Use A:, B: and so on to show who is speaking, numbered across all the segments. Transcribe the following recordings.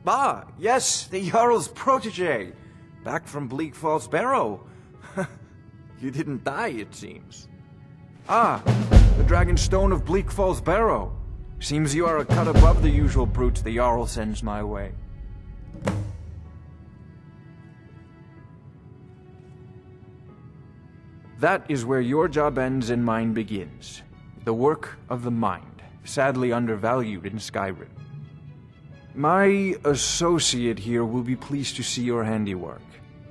A: Ah, yes, the Jarl's protege. Back from Bleak Falls Barrow. You didn't die, it seems. Ah, the Dragon Stone of Bleak Falls Barrow. Seems you are a cut above the usual brutes the Jarl sends my way. That is where your job ends and mine begins. The work of the mind, sadly undervalued in Skyrim. My associate here will be pleased to see your handiwork.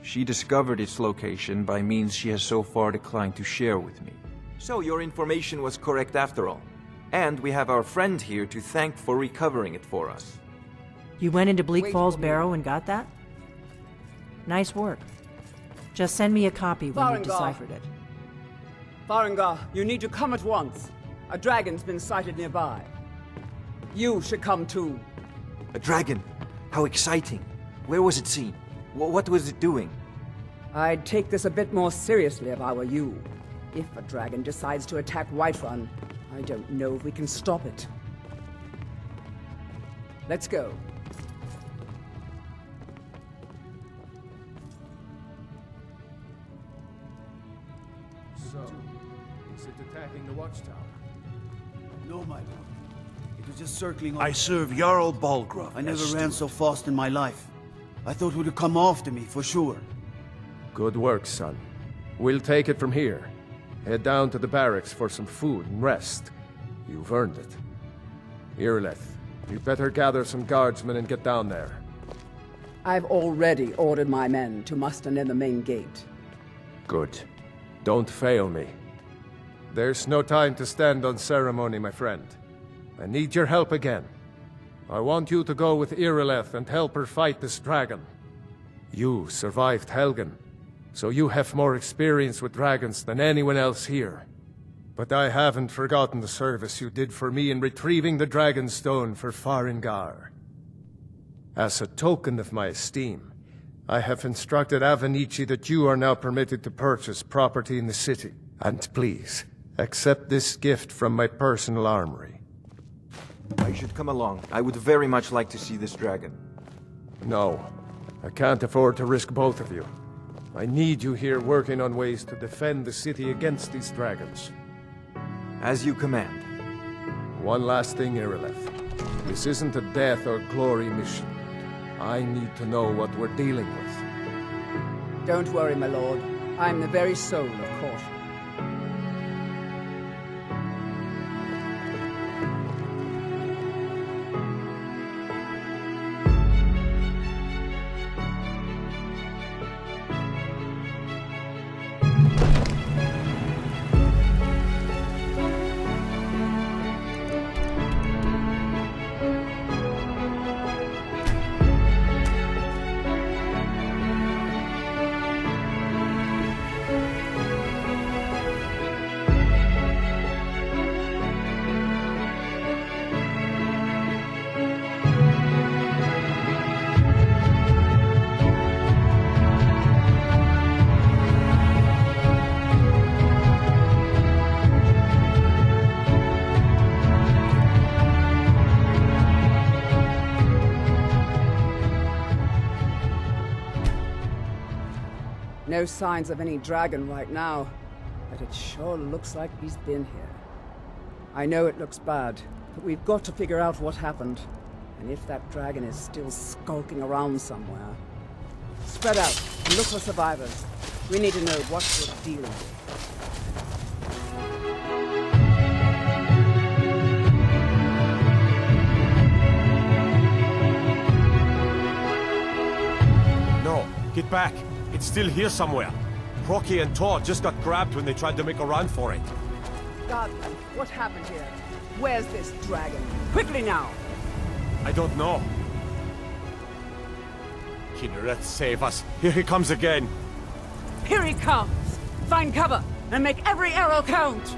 A: She discovered its location by means she has so far declined to share with me. So your information was correct after all. And we have our friend here to thank for recovering it for us.
B: You went into Bleak Falls Barrow and got that? Nice work. Just send me a copy when you've deciphered it.
C: Farengar, you need to come at once. A dragon's been sighted nearby. You should come too.
A: A dragon? How exciting. Where was it seen? What was it doing?
C: I'd take this a bit more seriously if I were you. If a dragon decides to attack Whiterun, I don't know if we can stop it. Let's go.
D: So, is it attacking the watchtower?
E: No, my lord. It was just circling.
F: I serve Jarl Balgraf.
E: I never ran so fast in my life. I thought it would come after me, for sure.
D: Good work, son. We'll take it from here. Head down to the barracks for some food and rest. You've earned it. Irileth, you better gather some guardsmen and get down there.
C: I've already ordered my men to muster near the main gate.
D: Good. Don't fail me. There's no time to stand on ceremony, my friend. I need your help again. I want you to go with Irileth and help her fight this dragon. You survived Helgen, so you have more experience with dragons than anyone else here. But I haven't forgotten the service you did for me in retrieving the Dragon Stone for Farengar. As a token of my esteem, I have instructed Avenici that you are now permitted to purchase property in the city. And please, accept this gift from my personal armory.
A: I should come along. I would very much like to see this dragon.
D: No, I can't afford to risk both of you. I need you here working on ways to defend the city against these dragons.
A: As you command.
D: One last thing, Irileth. This isn't a death or glory mission. I need to know what we're dealing with.
C: Don't worry, my lord. I'm the very soul of caution. No signs of any dragon right now, but it sure looks like he's been here. I know it looks bad, but we've got to figure out what happened. And if that dragon is still skulking around somewhere. Spread out and look for survivors. We need to know what we're dealing with.
G: No, get back. It's still here somewhere. Rocky and Todd just got grabbed when they tried to make a run for it.
C: Guardsman, what happened here? Where's this dragon? Quickly now!
G: I don't know. Kinneret, save us. Here he comes again.
C: Here he comes! Find cover and make every arrow count!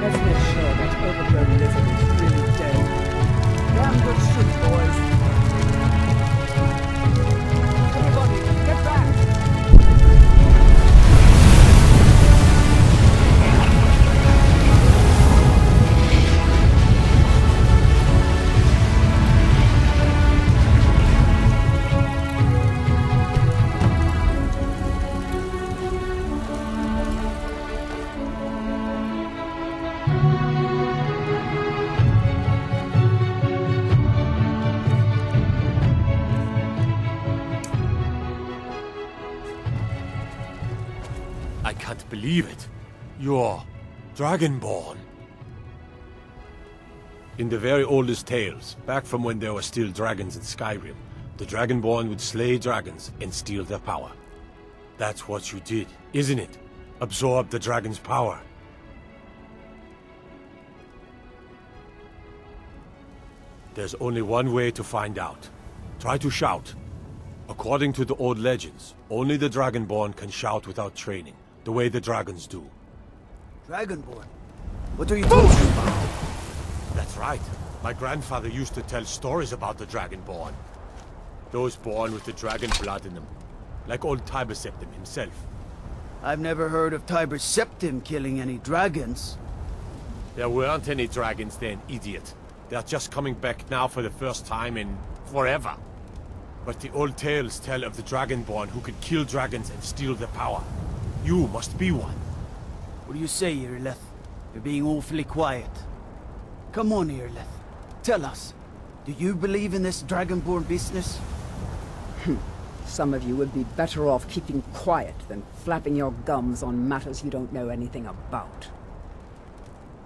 C: Let's make sure that overgrown lizard is really dead. Damn good shoot, boys. Everybody, get back!
G: I can't believe it. You're Dragonborn. In the very oldest tales, back from when there were still dragons in Skyrim, the Dragonborn would slay dragons and steal their power. That's what you did, isn't it? Absorb the dragon's power. There's only one way to find out. Try to shout. According to the old legends, only the Dragonborn can shout without training, the way the dragons do.
E: Dragonborn? What are you talking about?
G: That's right. My grandfather used to tell stories about the Dragonborn. Those born with the dragon blood in them. Like old Tiber Septim himself.
E: I've never heard of Tiber Septim killing any dragons.
G: There weren't any dragons then, idiot. They're just coming back now for the first time in forever. But the old tales tell of the Dragonborn who could kill dragons and steal their power. You must be one.
E: What do you say, Irileth? You're being awfully quiet. Come on, Irileth. Tell us. Do you believe in this Dragonborn business?
C: Some of you would be better off keeping quiet than flapping your gums on matters you don't know anything about.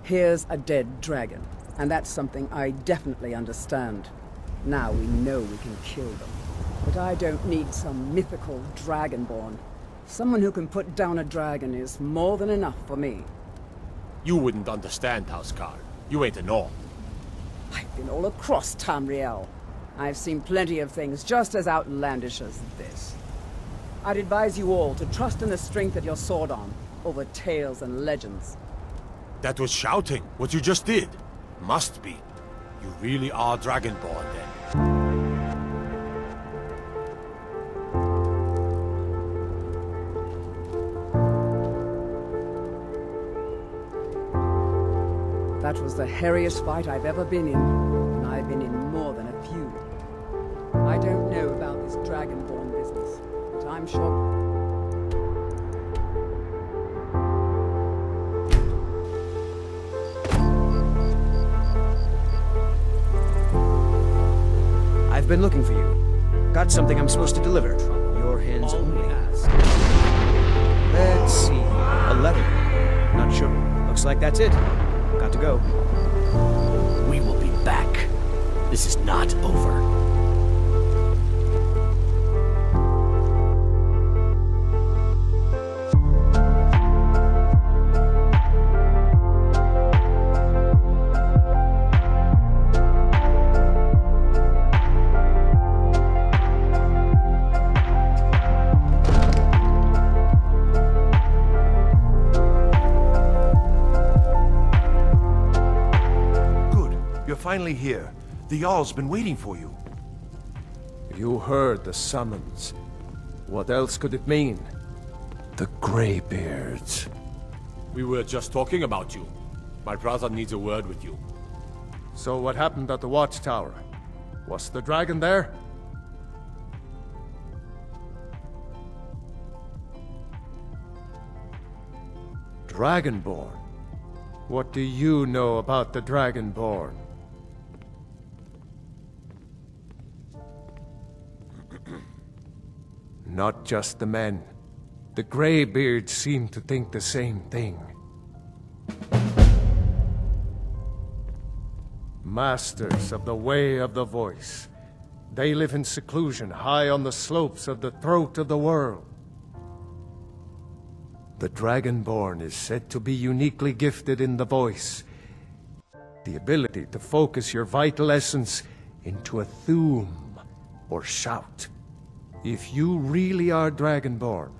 C: Here's a dead dragon, and that's something I definitely understand. Now we know we can kill them. But I don't need some mythical Dragonborn. Someone who can put down a dragon is more than enough for me.
G: You wouldn't understand, Housecarl. You ain't a North.
C: I've been all across Tamriel. I've seen plenty of things just as outlandish as this. I'd advise you all to trust in the strength of your sword arm over tales and legends.
G: That was shouting, what you just did. Must be. You really are Dragonborn, then.
C: That was the hairiest fight I've ever been in, and I've been in more than a few. I don't know about this Dragonborn business, but I'm sure...
H: I've been looking for you. Got something I'm supposed to deliver. Your hands only. Let's see. A letter. Not sure. Looks like that's it. Got to go.
I: We will be back. This is not over.
F: Finally here. The Jarl's been waiting for you.
D: You heard the summons. What else could it mean? The Greybeards.
G: We were just talking about you. My brother needs a word with you.
D: So what happened at the Watchtower? Was the dragon there? Dragonborn? What do you know about the Dragonborn? Not just the men. The Greybeards seem to think the same thing. Masters of the Way of the Voice. They live in seclusion high on the slopes of the throat of the world. The Dragonborn is said to be uniquely gifted in the voice. The ability to focus your vital essence into a thume or shout. If you really are Dragonborn,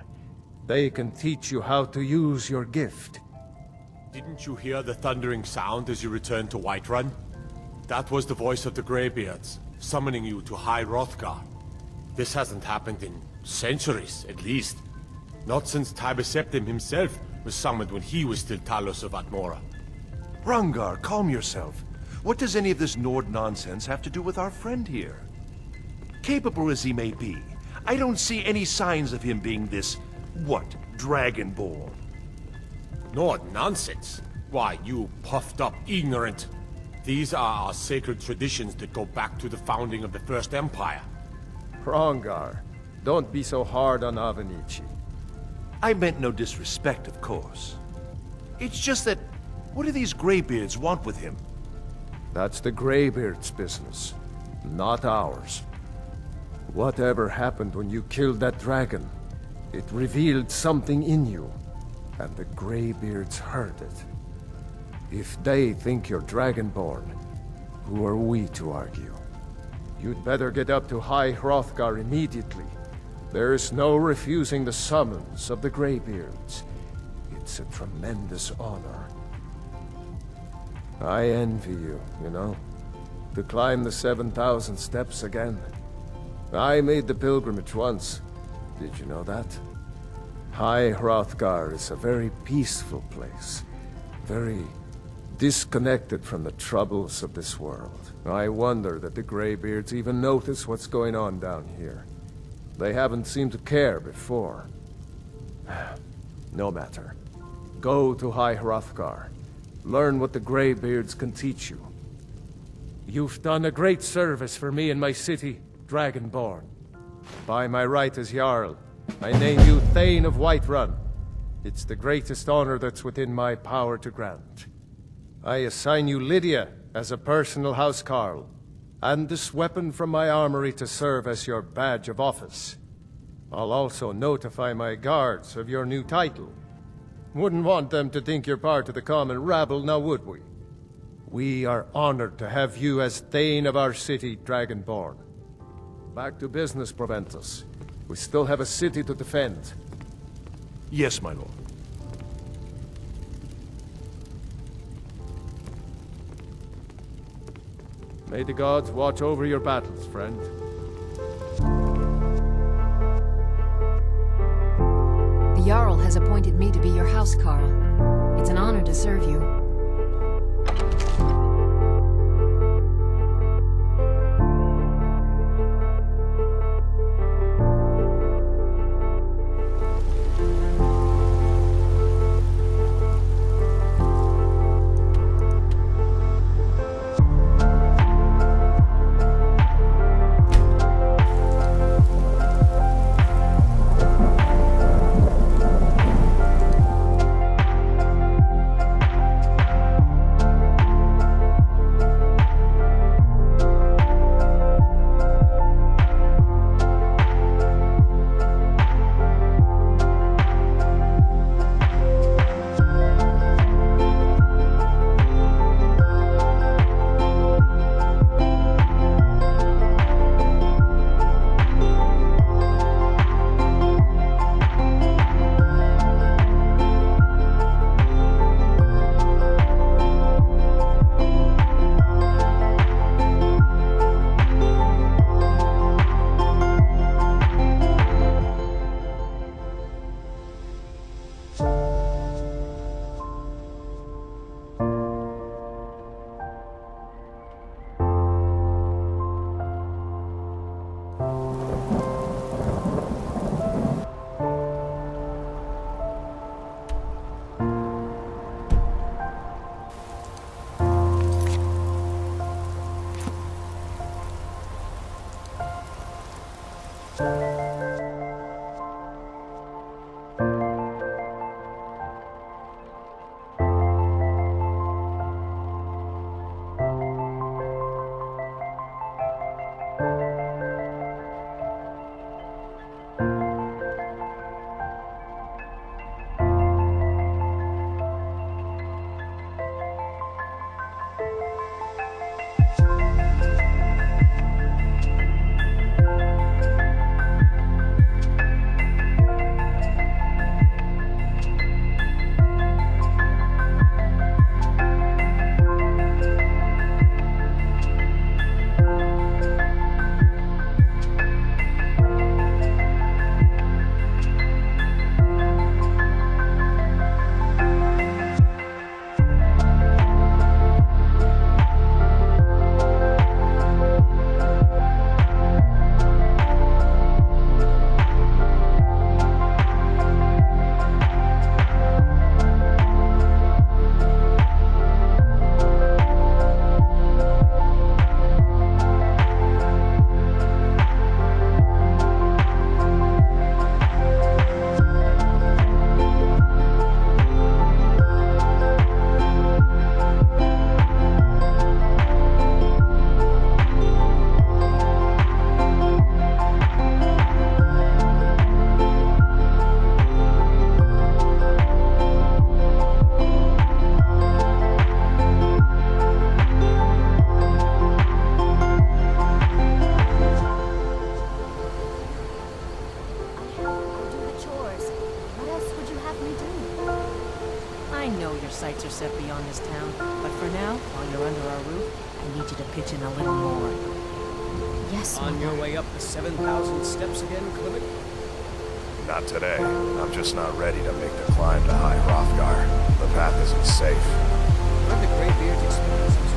D: they can teach you how to use your gift.
G: Didn't you hear the thundering sound as you returned to Whiterun? That was the voice of the Greybeards, summoning you to High Hrothgar. This hasn't happened in centuries, at least. Not since Tiber Septim himself was summoned when he was still Talos of Atmora.
F: Hrongar, calm yourself. What does any of this Nord nonsense have to do with our friend here? Capable as he may be, I don't see any signs of him being this, what, Dragonborn?
G: Nord nonsense? Why, you puffed up ignorant. These are our sacred traditions that go back to the founding of the First Empire.
D: Hrongar, don't be so hard on Avenici.
F: I meant no disrespect, of course. It's just that, what do these Greybeards want with him?
D: That's the Greybeard's business, not ours. Whatever happened when you killed that dragon, it revealed something in you, and the Greybeards heard it. If they think you're Dragonborn, who are we to argue? You'd better get up to High Hrothgar immediately. There's no refusing the summons of the Greybeards. It's a tremendous honor. I envy you, you know? To climb the 7,000 steps again. I made the pilgrimage once. Did you know that? High Hrothgar is a very peaceful place. Very disconnected from the troubles of this world. I wonder that the Greybeards even notice what's going on down here. They haven't seemed to care before. No matter. Go to High Hrothgar. Learn what the Greybeards can teach you. You've done a great service for me and my city, Dragonborn. By my right as Jarl, I name you Thane of Whiterun. It's the greatest honor that's within my power to grant. I assign you Lydia as a personal housecarl, and this weapon from my armory to serve as your badge of office. I'll also notify my guards of your new title. Wouldn't want them to think you're part of the common rabble, now would we? We are honored to have you as Thane of our city, Dragonborn. Back to business, Proventus. We still have a city to defend.
F: Yes, my lord.
D: May the gods watch over your battles, friend.
J: The Jarl has appointed me to be your housecarl. It's an honor to serve you.
B: I know your sights are set beyond this town, but for now, while you're under our roof, I need you to pitch in a little more.
J: Yes,
H: On your
J: Mother.
H: way up the 7,000 steps again, Clement?
K: Not today. I'm just not ready to make the climb to High Hrothgar. The path isn't safe.
H: Let the Greybeards experience some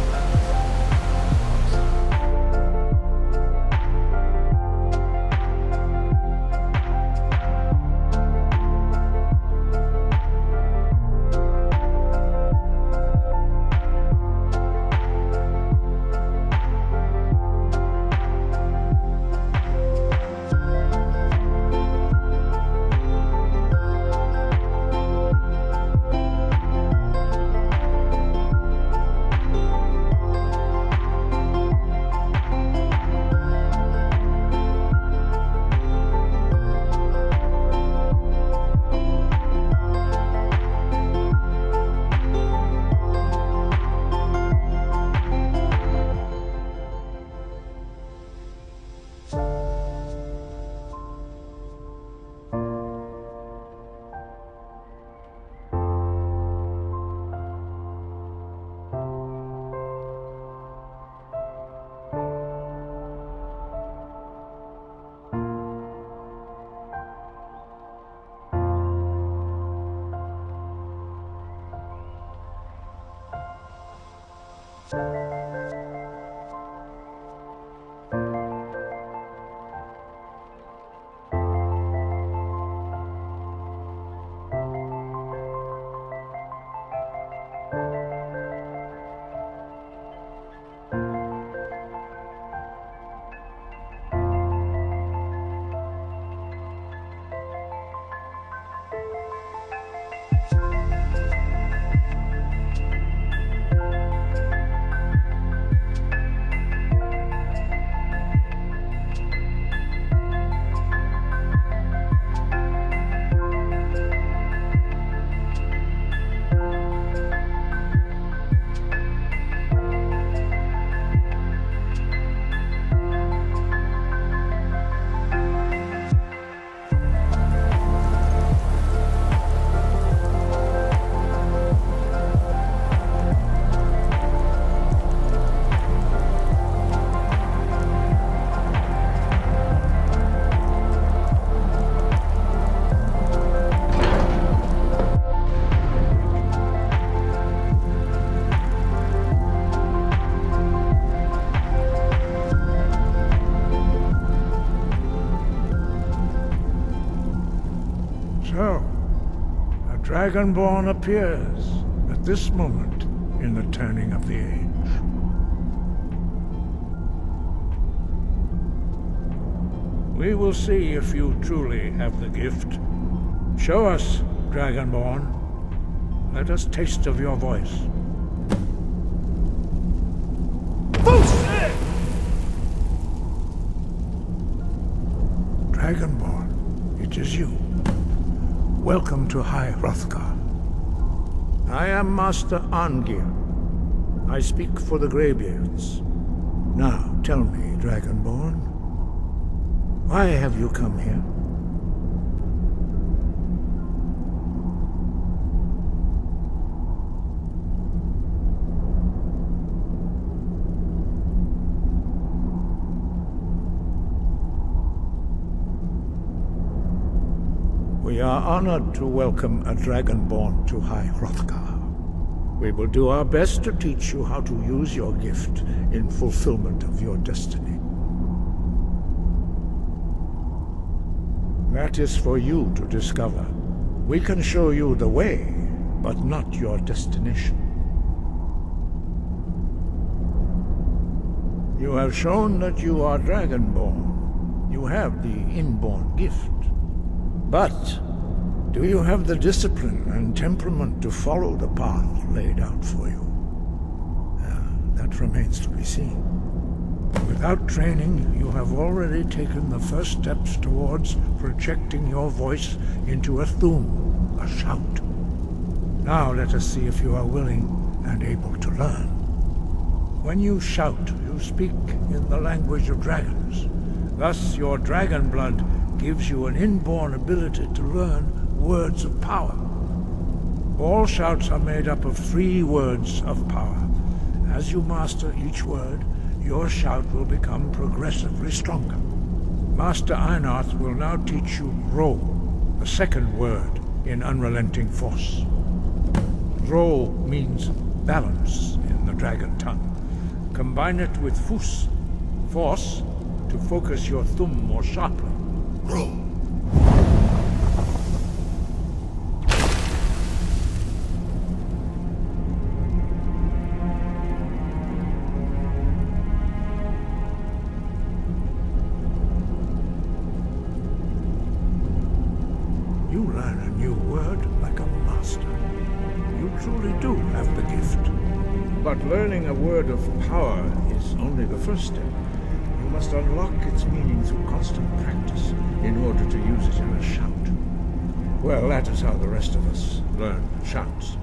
L: So, a Dragonborn appears at this moment in the turning of the age. We will see if you truly have the gift. Show us, Dragonborn. Let us taste of your voice. Dragonborn, it is you. Welcome to High Hrothgar. I am Master Angir. I speak for the Greybeards. Now, tell me, Dragonborn, why have you come here? We are honored to welcome a Dragonborn to High Hrothgar. We will do our best to teach you how to use your gift in fulfillment of your destiny. That is for you to discover. We can show you the way, but not your destination. You have shown that you are Dragonborn. You have the inborn gift. But do you have the discipline and temperament to follow the path laid out for you? That remains to be seen. Without training, you have already taken the first steps towards projecting your voice into a thum, a shout. Now let us see if you are willing and able to learn. When you shout, you speak in the language of dragons. Thus, your dragon blood gives you an inborn ability to learn words of power. All shouts are made up of 3 words of power. As you master each word, your shout will become progressively stronger. Master Einarth will now teach you Ro, the 2nd word in Unrelenting Force. Ro means balance in the dragon tongue. Combine it with Fus, force, to focus your thumb more sharply. Ro. You learn a new word like a master. You truly do have the gift. But learning a word of power is only the first step. You must unlock its meaning through constant practice in order to use it in a shout. Well, that is how the rest of us learn shouts.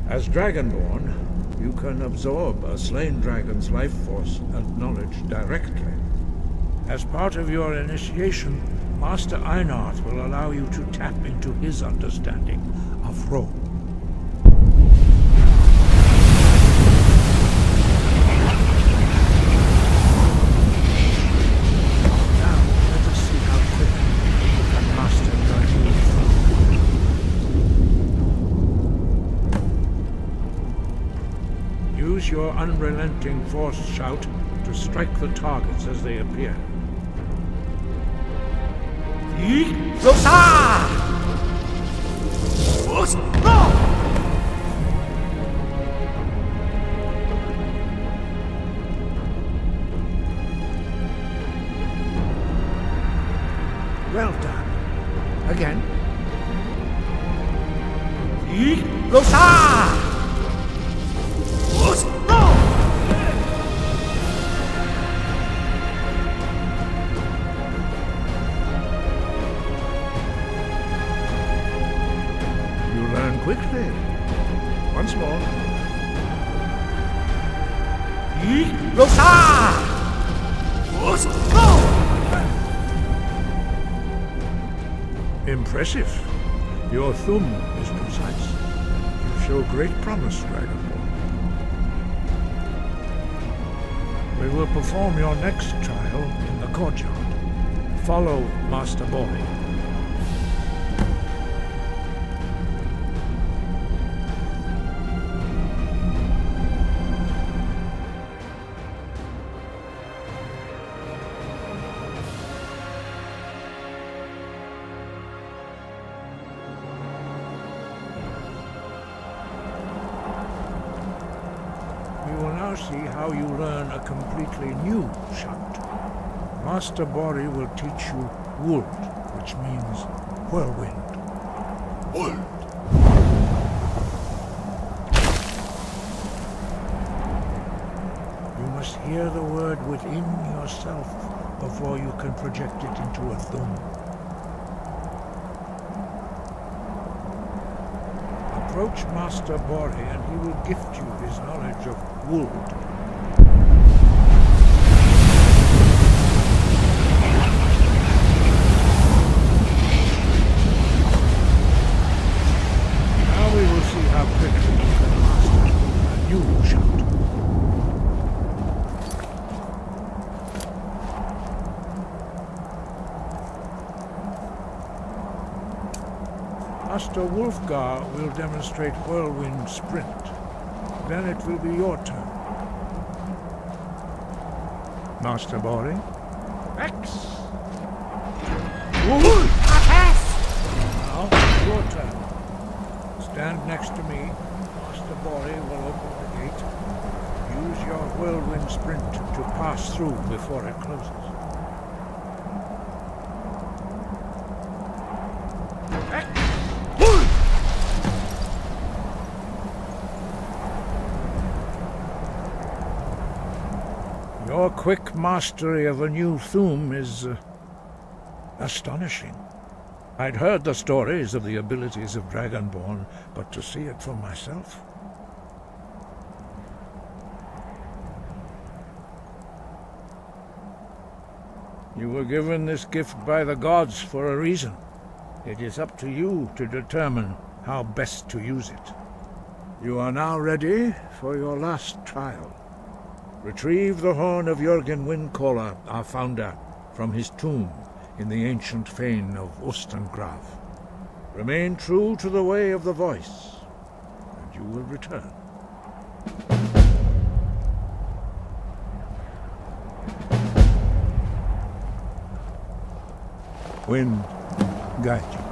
L: As Dragonborn, you can absorb a slain dragon's life force and knowledge directly. As part of your initiation, Master Einarth will allow you to tap into his understanding of Ro. Now, let us see how quickly you can master your new. Use your unrelenting force shout to strike the targets as they appear. Well done. Again. Quickly. Once more. Impressive. Your thumb is precise. You show great promise, Dragonborn. We will perform your next trial in the courtyard. Follow Master Bori. We will now see how you learn a completely new shout. Master Bori will teach you Wuld, which means whirlwind. Wuld. You must hear the word within yourself before you can project it into a thumb. Approach Master Bori and he will gift you his knowledge of Wuld. Now we will see how quickly you can master a new shout. Master Wulfgar will demonstrate Whirlwind Sprint. Then it will be your turn. Master Bori. X! Now, your turn. Stand next to me. Master Bori will open the gate. Use your Whirlwind Sprint to pass through before it closes. Your quick mastery of a new thum is astonishing. I'd heard the stories of the abilities of Dragonborn, but to see it for myself... You were given this gift by the gods for a reason. It is up to you to determine how best to use it. You are now ready for your last trial. Retrieve the horn of Jürgen Windcaller, our founder, from his tomb in the ancient fane of Ostengraf. Remain true to the way of the voice, and you will return. Wind, guide you.